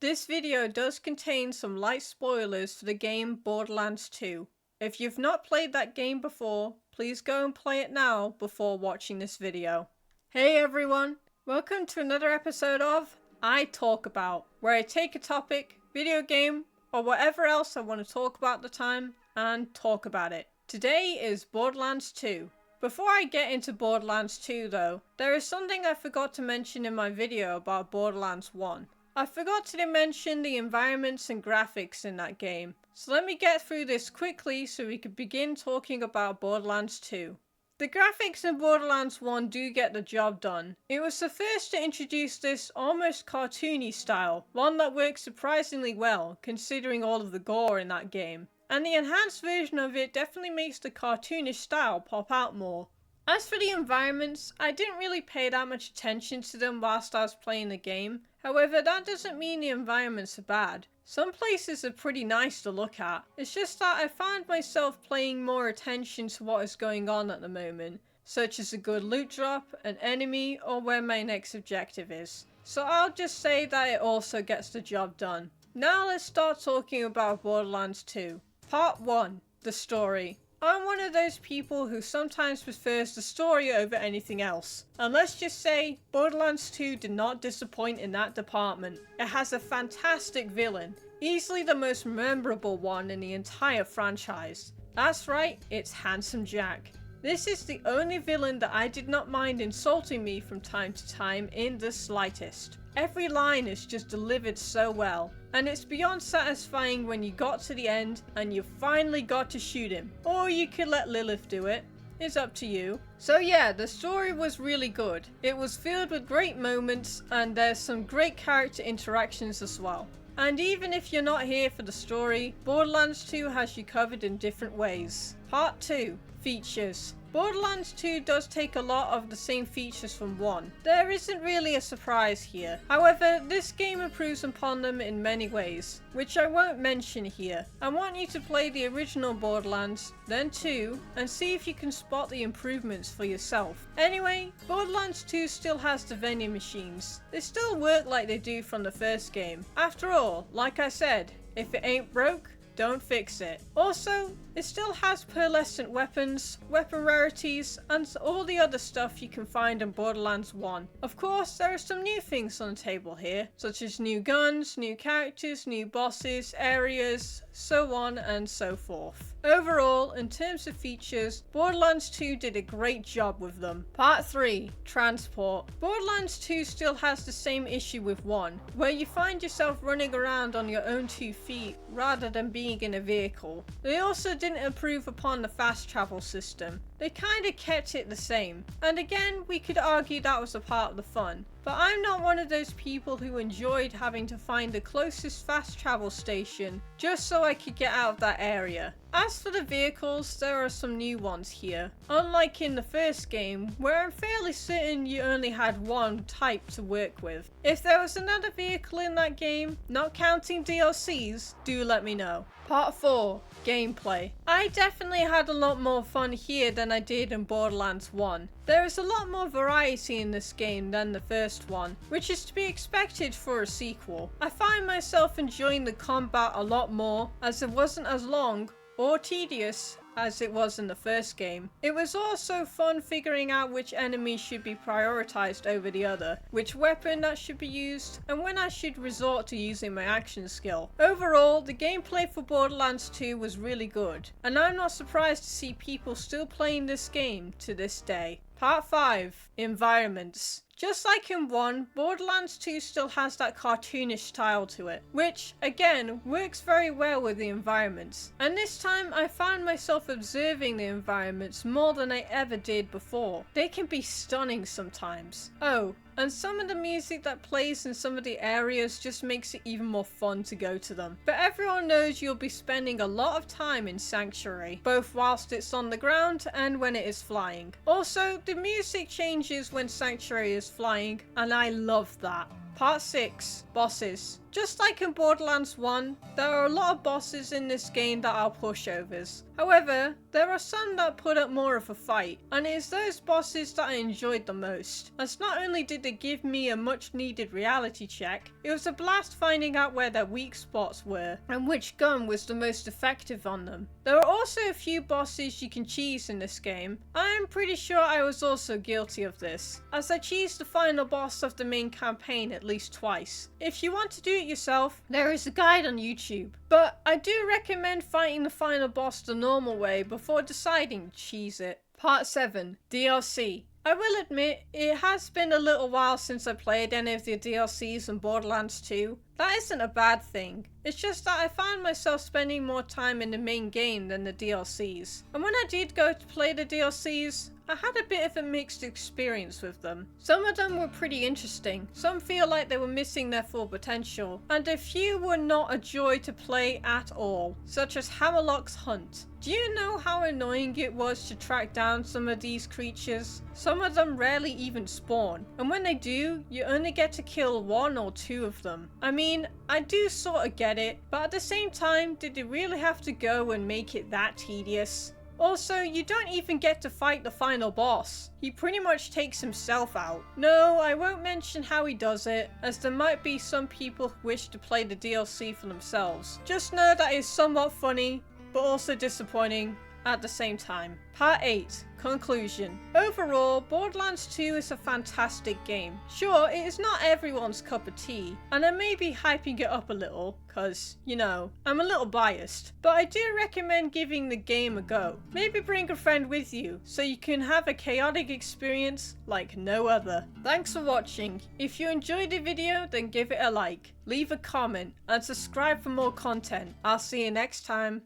This video does contain some light spoilers for the game Borderlands 2. If you've not played that game before, please go and play it now before watching this video. Hey everyone, welcome to another episode of I Talk About, where I take a topic, video game, or whatever else I want to talk about at the time, and talk about it. Today is Borderlands 2. Before I get into Borderlands 2 though, there is something I forgot to mention in my video about Borderlands 1. I forgot to mention the environments and graphics in that game, so let me get through this quickly so we can begin talking about Borderlands 2. The graphics in Borderlands 1 do get the job done. It was the first to introduce this almost cartoony style, one that works surprisingly well considering all of the gore in that game. And the enhanced version of it definitely makes the cartoonish style pop out more. As for the environments, I didn't really pay that much attention to them whilst I was playing the game. However, that doesn't mean the environments are bad. Some places are pretty nice to look at. It's just that I found myself paying more attention to what is going on at the moment, such as a good loot drop, an enemy, or where my next objective is. So I'll just say that it also gets the job done. Now let's start talking about Borderlands 2. Part 1. The story. I'm one of those people who sometimes prefers the story over anything else. And let's just say, Borderlands 2 did not disappoint in that department. It has a fantastic villain, easily the most memorable one in the entire franchise. That's right, it's Handsome Jack. This is the only villain that I did not mind insulting me from time to time in the slightest. Every line is just delivered so well, and it's beyond satisfying when you got to the end and you finally got to shoot him. Or you could let Lilith do it. It's up to you. So yeah, the story was really good. It was filled with great moments and there's some great character interactions as well. And even if you're not here for the story, Borderlands 2 has you covered in different ways. Part 2. Features. Borderlands 2 does take a lot of the same features from 1. There isn't really a surprise here. However, this game improves upon them in many ways, which I won't mention here. I want you to play the original Borderlands, then 2, and see if you can spot the improvements for yourself. Anyway, Borderlands 2 still has the vending machines. They still work like they do from the first game. After all, like I said, if it ain't broke, don't fix it. Also, it still has pearlescent weapons, weapon rarities, and all the other stuff you can find in Borderlands 1. Of course, there are some new things on the table here, such as new guns, new characters, new bosses, areas, so on and so forth. Overall, in terms of features, Borderlands 2 did a great job with them. Part 3. Transport. Borderlands 2 still has the same issue with 1, where you find yourself running around on your own 2 feet rather than being in a vehicle. They also didn't improve upon the fast travel system. They kinda kept it the same. And again, we could argue that was a part of the fun. But I'm not one of those people who enjoyed having to find the closest fast travel station just so I could get out of that area. As for the vehicles, there are some new ones here. Unlike in the first game, where I'm fairly certain you only had one type to work with. If there was another vehicle in that game, not counting DLCs, do let me know. Part 4. Gameplay. I definitely had a lot more fun here than I did in Borderlands 1. There is a lot more variety in this game than the first one, which is to be expected for a sequel. I find myself enjoying the combat a lot more, as it wasn't as long or tedious as it was in the first game. It was also fun figuring out which enemies should be prioritized over the other, which weapon that should be used, and when I should resort to using my action skill. Overall, the gameplay for Borderlands 2 was really good, and I'm not surprised to see people still playing this game to this day. Part 5. Environments. Just like in 1, Borderlands 2 still has that cartoonish style to it, which, again, works very well with the environments. And this time I found myself observing the environments more than I ever did before. They can be stunning sometimes. Oh, and some of the music that plays in some of the areas just makes it even more fun to go to them. But everyone knows you'll be spending a lot of time in Sanctuary, both whilst it's on the ground and when it is flying. Also, the music changes when Sanctuary is flying, and I love that. Part 6. Bosses. Just like in Borderlands 1, there are a lot of bosses in this game that are pushovers. However, there are some that put up more of a fight, and it is those bosses that I enjoyed the most, as not only did they give me a much needed reality check, it was a blast finding out where their weak spots were, and which gun was the most effective on them. There are also a few bosses you can cheese in this game. I am pretty sure I was also guilty of this, as I cheesed the final boss of the main campaign at least twice. If you want to do it yourself, there is a guide on YouTube, but I do recommend fighting the final boss the normal way before deciding to cheese it. Part 7, DLC. I will admit, it has been a little while since I played any of the DLCs in Borderlands 2. That isn't a bad thing. It's just that I found myself spending more time in the main game than the DLCs. And when I did go to play the DLCs, I had a bit of a mixed experience with them. Some of them were pretty interesting, some feel like they were missing their full potential, and a few were not a joy to play at all, such as Hammerlock's Hunt. Do you know how annoying it was to track down some of these creatures? Some of them rarely even spawn, and when they do, you only get to kill 1 or 2 of them. I mean, I do sort of get it, but at the same time, did they really have to go and make it that tedious? Also, you don't even get to fight the final boss. He pretty much takes himself out. No, I won't mention how he does it, as there might be some people who wish to play the DLC for themselves. Just know that it's somewhat funny, but also disappointing at the same time. Part 8. Conclusion. Overall, Borderlands 2 is a fantastic game. Sure, it is not everyone's cup of tea, and I may be hyping it up a little, cause, you know, I'm a little biased, but I do recommend giving the game a go. Maybe bring a friend with you, so you can have a chaotic experience like no other. Thanks for watching. If you enjoyed the video, then give it a like, leave a comment, and subscribe for more content. I'll see you next time.